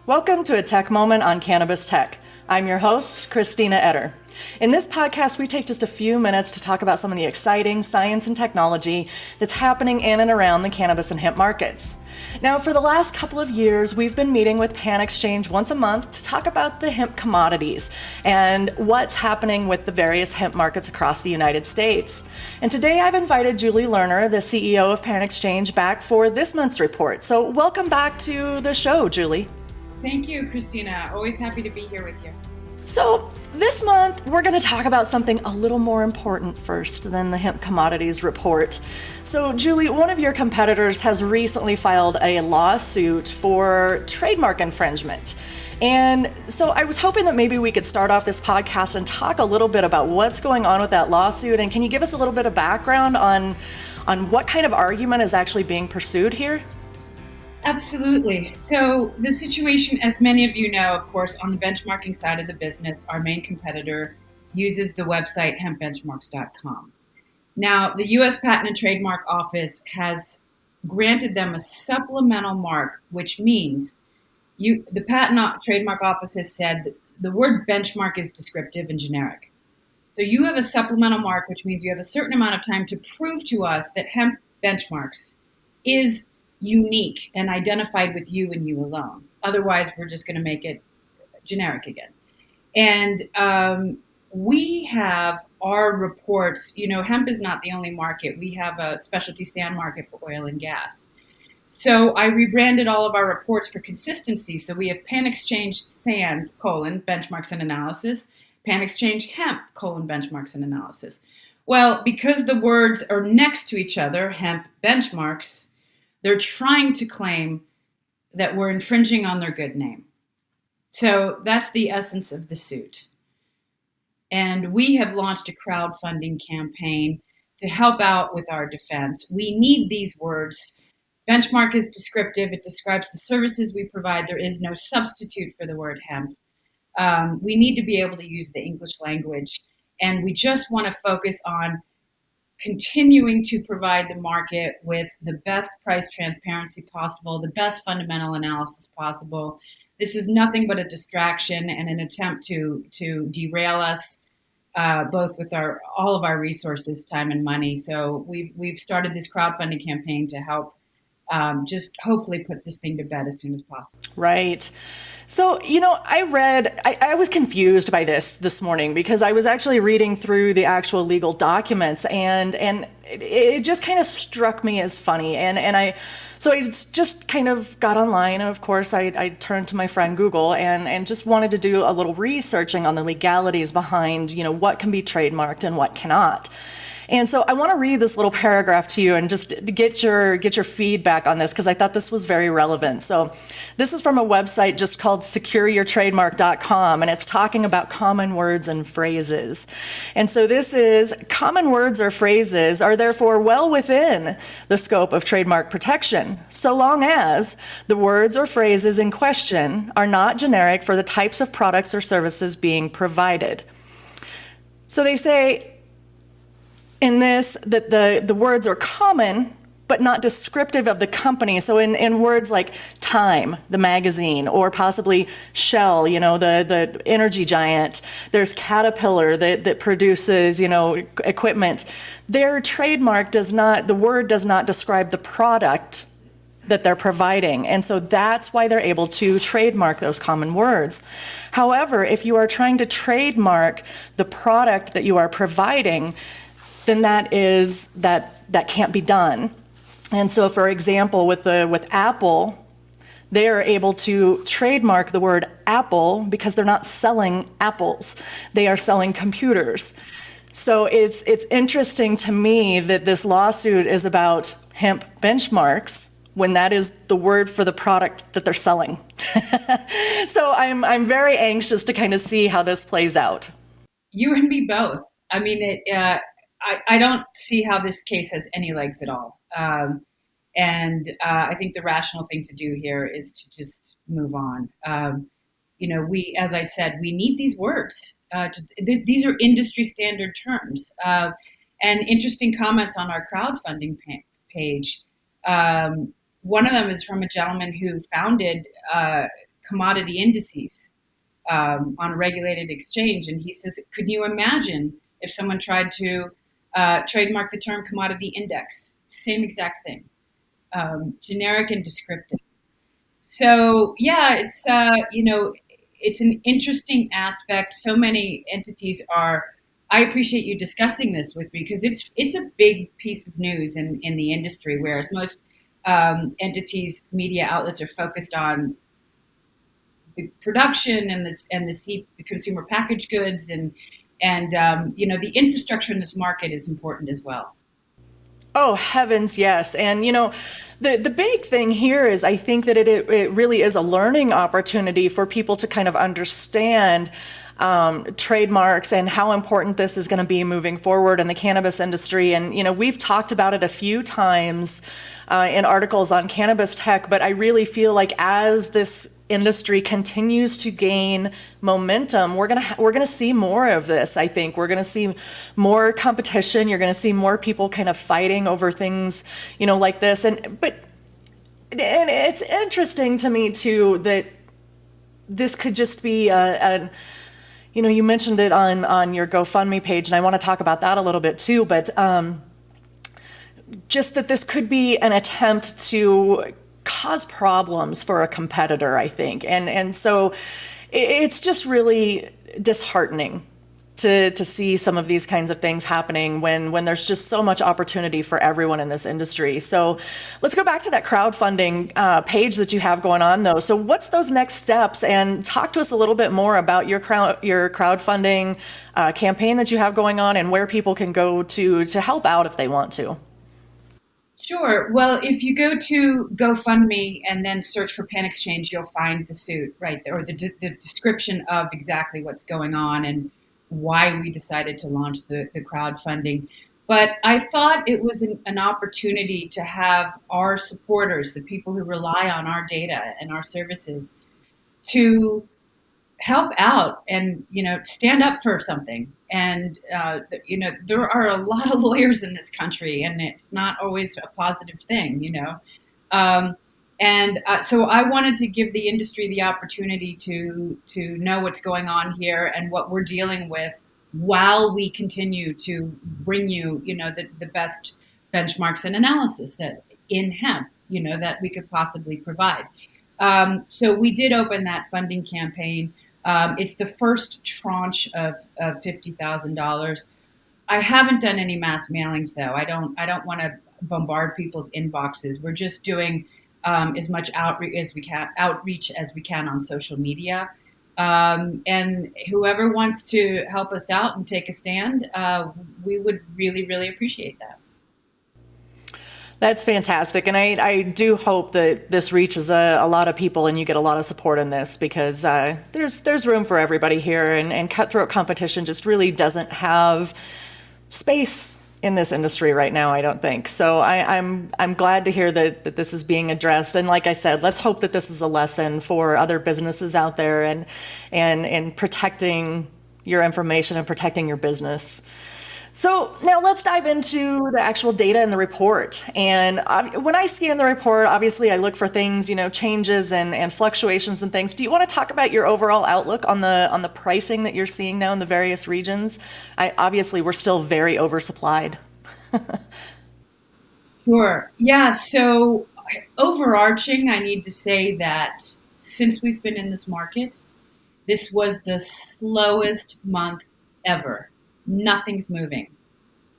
Welcome to a Tech Moment on Cannabis Tech. I'm your host, Christina Etter. In this podcast, we take just a few minutes to talk about some of the exciting science and technology that's happening in and around the cannabis and hemp markets. Now, for the last couple of years, we've been meeting with PanXchange once a month to talk about the hemp commodities and what's happening with the various hemp markets across the United States. And today I've invited Julie Lerner, the CEO of PanXchange, back for this month's report. So welcome back to the show, Julie. Thank you, Christina. Always happy to be here with you. So this month, we're going to talk about something a little more important first than the hemp commodities report. So Julie, one of your competitors has recently filed a lawsuit for trademark infringement. And so I was hoping that maybe we could start off this podcast and talk a little bit about what's going on with that lawsuit. And can you give us a little bit of background on what kind of argument is actually being pursued here? Absolutely. So the situation, as many of you know, of course, on the benchmarking side of the business, our main competitor uses the website hempbenchmarks.com. Now, the U.S. Patent and Trademark Office has granted them a supplemental mark, which means the Patent Trademark Office has said that the word benchmark is descriptive and generic. So you have a supplemental mark, which means you have a certain amount of time to prove to us that hemp benchmarks is unique and identified with you and you alone. Otherwise, we're just going to make it generic again. And we have our reports. You know, hemp is not the only market. We have a specialty sand market for oil and gas. So I rebranded all of our reports for consistency. So we have PanXchange Sand, benchmarks and analysis, PanXchange Hemp, benchmarks and analysis. Well, because the words are next to each other, hemp benchmarks, they're trying to claim that we're infringing on their good name. So that's the essence of the suit. And we have launched a crowdfunding campaign to help out with our defense. We need these words. Benchmark is descriptive. It describes the services we provide. There is no substitute for the word hemp. We need to be able to use the English language. And we just want to focus on continuing to provide the market with the best price transparency possible, the best fundamental analysis possible. This is nothing but a distraction and an attempt to derail us, both with all of our resources, time and money. So we've started this crowdfunding campaign to help just hopefully put this thing to bed as soon as possible. Right. So, I was confused by this morning because I was actually reading through the actual legal documents and it just kind of struck me as funny. So I just kind of got online and of course I turned to my friend Google and just wanted to do a little researching on the legalities behind, what can be trademarked and what cannot. And so I want to read this little paragraph to you and just get your feedback on this because I thought this was very relevant. So this is from a website just called secureyourtrademark.com, and it's talking about common words and phrases. And so this is, common words or phrases are therefore well within the scope of trademark protection, so long as the words or phrases in question are not generic for the types of products or services being provided. So they say, in this, that the words are common, but not descriptive of the company. So in words like Time, the magazine, or possibly Shell, the energy giant, there's Caterpillar that produces, equipment. Their trademark the word does not describe the product that they're providing. And so that's why they're able to trademark those common words. However, if you are trying to trademark the product that you are providing, then that can't be done. And so, for example, with Apple, they are able to trademark the word Apple because they're not selling apples; they are selling computers. So it's interesting to me that this lawsuit is about hemp benchmarks when that is the word for the product that they're selling. So I'm very anxious to kind of see how this plays out. You and me both. I mean, I don't see how this case has any legs at all. And I think the rational thing to do here is to just move on. As I said, we need these words. These are industry standard terms. And interesting comments on our crowdfunding page. One of them is from a gentleman who founded commodity indices on a regulated exchange. And he says, could you imagine if someone tried to trademark the term commodity index? Same exact thing, generic and descriptive. So yeah, it's an interesting aspect. So many entities are. I appreciate you discussing this with me because it's a big piece of news in the industry, whereas most entities, media outlets are focused on the production and the consumer packaged goods and the infrastructure in this market is important as well. Oh, heavens, yes. And, the big thing here is I think that it really is a learning opportunity for people to kind of understand trademarks and how important this is going to be moving forward in the cannabis industry. And, we've talked about it a few times in articles on cannabis tech, but I really feel like as this industry continues to gain momentum, we're gonna see more of this. I think we're gonna see more competition. You're gonna see more people kind of fighting over things, like this. And it's interesting to me too that this could just be you mentioned it on your GoFundMe page, and I want to talk about that a little bit too. But just that this could be an attempt to cause problems for a competitor, I think. And so it's just really disheartening to see some of these kinds of things happening when there's just so much opportunity for everyone in this industry. So let's go back to that crowdfunding page that you have going on, though. So what's those next steps? And talk to us a little bit more about your crowdfunding campaign that you have going on and where people can go to help out if they want to. Sure. Well, if you go to GoFundMe and then search for PanXchange, you'll find the suit right there, or the description of exactly what's going on and why we decided to launch the crowdfunding. But I thought it was an opportunity to have our supporters, the people who rely on our data and our services, to help out and stand up for something. And there are a lot of lawyers in this country, and it's not always a positive thing. Um, so I wanted to give the industry the opportunity to know what's going on here and what we're dealing with while we continue to bring you the best benchmarks and analysis that in hemp that we could possibly provide. So we did open that funding campaign. It's the first tranche of $50,000. I haven't done any mass mailings though. I don't want to bombard people's inboxes. We're just doing as much outreach as we can on social media. And whoever wants to help us out and take a stand, we would really, really appreciate that. That's fantastic. And I do hope that this reaches a lot of people and you get a lot of support in this because there's room for everybody here. And cutthroat competition just really doesn't have space in this industry right now, I don't think. So I'm glad to hear that this is being addressed. And like I said, let's hope that this is a lesson for other businesses out there and protecting your information and protecting your business. So now let's dive into the actual data in the report. And when I scan the report, obviously I look for things, changes and fluctuations and things. Do you want to talk about your overall outlook on the pricing that you're seeing now in the various regions? Obviously, we're still very oversupplied. Sure. Yeah. So overarching, I need to say that since we've been in this market, this was the slowest month ever. Nothing's moving.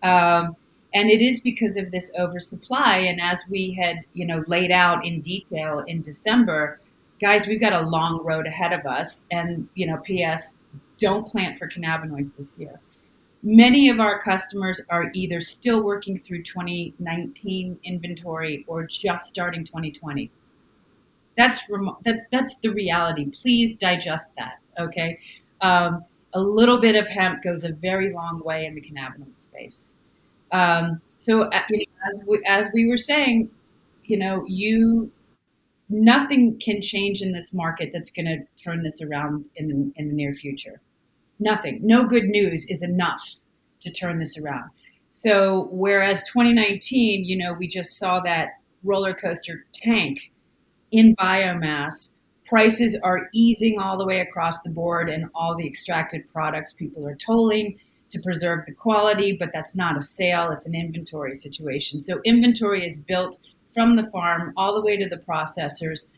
And it is because of this oversupply. And as we had, laid out in detail in December, guys, we've got a long road ahead of us. And, P.S., don't plant for cannabinoids this year. Many of our customers are either still working through 2019 inventory or just starting 2020. That's the reality. Please digest that. Okay. A little bit of hemp goes a very long way in the cannabinoid space. As we were saying, nothing can change in this market that's going to turn this around in the near future. Nothing. No good news is enough to turn this around. So whereas 2019, we just saw that roller coaster tank in biomass prices are easing all the way across the board, and all the extracted products people are tolling to preserve the quality, but that's not a sale, it's an inventory situation. So inventory is built from the farm all the way to the processors.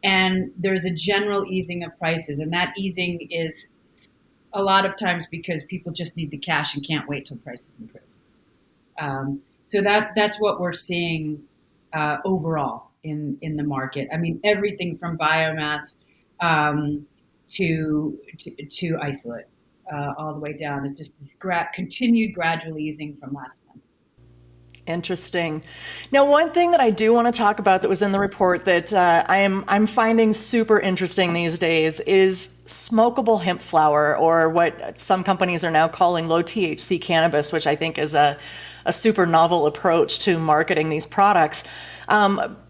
And there's a general easing of prices, and that easing is a lot of times because people just need the cash and can't wait till prices improve. So that's what we're seeing overall in the market. I mean, everything from biomass to isolate, all the way down. It's just this continued gradual easing from last month. Interesting. Now, one thing that I do want to talk about that was in the report that I'm finding super interesting these days is smokable hemp flower, or what some companies are now calling low THC cannabis, which I think is a super novel approach to marketing these products.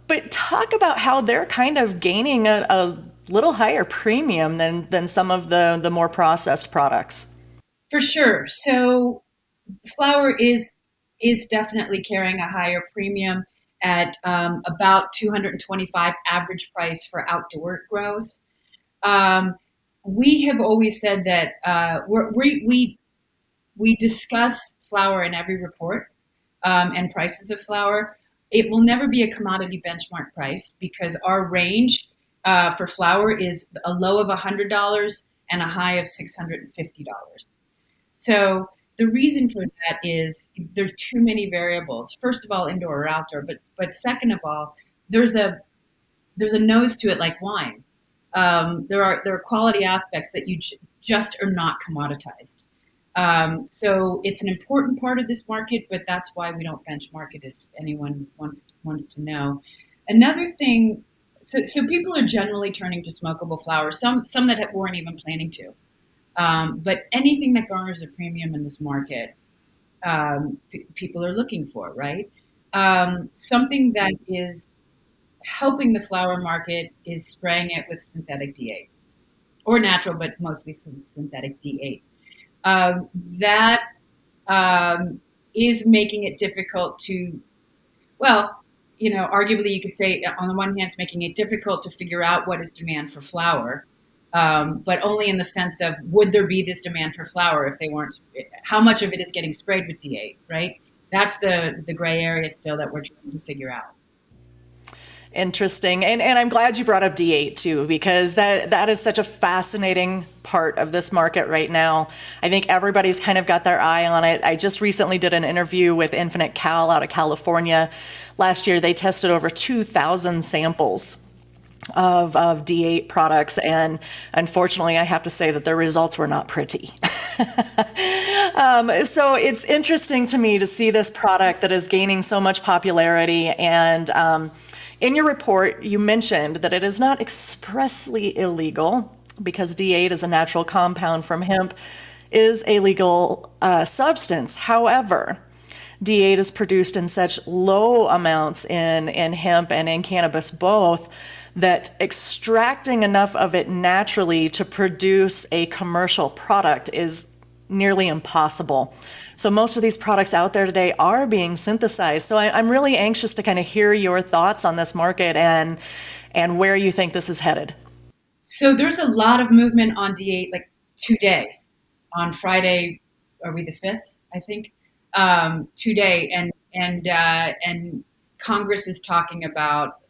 But talk about how they're kind of gaining a little higher premium than some of the more processed products. For sure. So flower is definitely carrying a higher premium at about 225 average price for outdoor grows. Um, we have always said that we discuss flower in every report, and prices of flower. It will never be a commodity benchmark price because our range for flower is a low of $100 and a high of $650. So the reason for that is there's too many variables. First of all, indoor or outdoor, but second of all, there's a nose to it like wine. There are quality aspects that just are not commoditized. So it's an important part of this market, but that's why we don't benchmark it if anyone wants to know. Another thing, so people are generally turning to smokable flowers. Some that weren't even planning to. But anything that garners a premium in this market, people are looking for, right? Something that is helping the flower market is spraying it with synthetic D8 or natural, but mostly synthetic D8. That is making it difficult to, well, arguably you could say on the one hand, it's making it difficult to figure out what is demand for flower, but only in the sense of would there be this demand for flower if they weren't, how much of it is getting sprayed with D8, right? That's the gray area still that we're trying to figure out. Interesting. And I'm glad you brought up D8 too, because that is such a fascinating part of this market right now. I think everybody's kind of got their eye on it. I just recently did an interview with Infinite Cal out of California. Last year, they tested over 2,000 samples of D8 products, and unfortunately, I have to say that their results were not pretty. So it's interesting to me to see this product that is gaining so much popularity. And in your report, you mentioned that it is not expressly illegal because D8 is a natural compound from hemp, is a legal substance. However, D8 is produced in such low amounts in hemp and in cannabis both that extracting enough of it naturally to produce a commercial product is nearly impossible. So most of these products out there today are being synthesized. So I'm really anxious to kind of hear your thoughts on this market and where you think this is headed. So there's a lot of movement on D8, like today, on Friday, are we the 5th, I think? Today, and Congress is talking about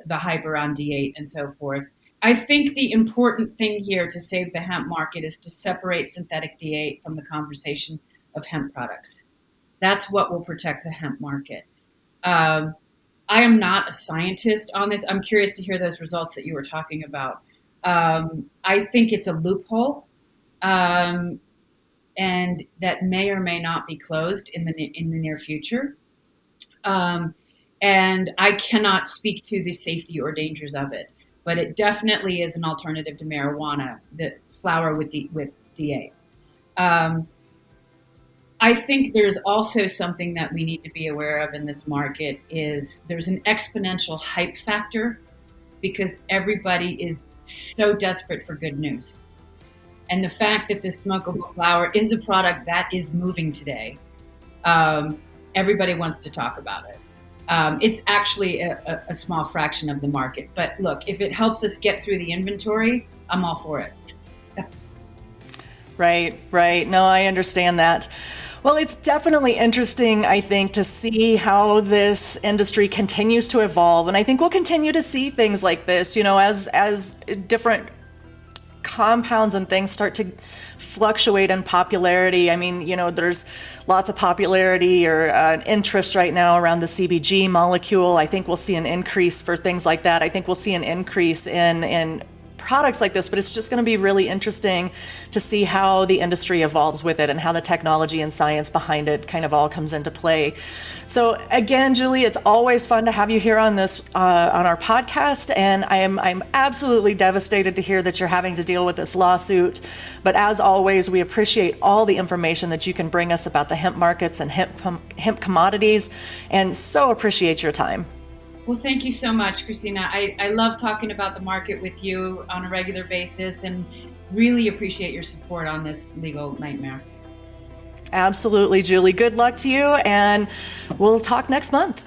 the hype around D8 and so forth. I think the important thing here to save the hemp market is to separate synthetic D8 from the conversation of hemp products. That's what will protect the hemp market. I am not a scientist on this. I'm curious to hear those results that you were talking about. I think it's a loophole, and that may or may not be closed in the near future. And I cannot speak to the safety or dangers of it, but it definitely is an alternative to marijuana, the flower with D8. I think there's also something that we need to be aware of in this market is there's an exponential hype factor because everybody is so desperate for good news. And the fact that this smokable flower is a product that is moving today, everybody wants to talk about it. It's actually a small fraction of the market. But look, if it helps us get through the inventory, I'm all for it. Right, right. No, I understand that. Well, it's definitely interesting, I think, to see how this industry continues to evolve. And I think we'll continue to see things like this, as different compounds and things start to fluctuate in popularity. I mean, there's lots of popularity or interest right now around the CBG molecule. I think we'll see an increase for things like that. I think we'll see an increase in products like this, but it's just going to be really interesting to see how the industry evolves with it and how the technology and science behind it kind of all comes into play. So again, Julie, it's always fun to have you here on this on our podcast, and I'm absolutely devastated to hear that you're having to deal with this lawsuit. But as always, we appreciate all the information that you can bring us about the hemp markets and hemp commodities, and so appreciate your time. Well, thank you so much, Christina. I love talking about the market with you on a regular basis and really appreciate your support on this legal nightmare. Absolutely, Julie. Good luck to you, and we'll talk next month.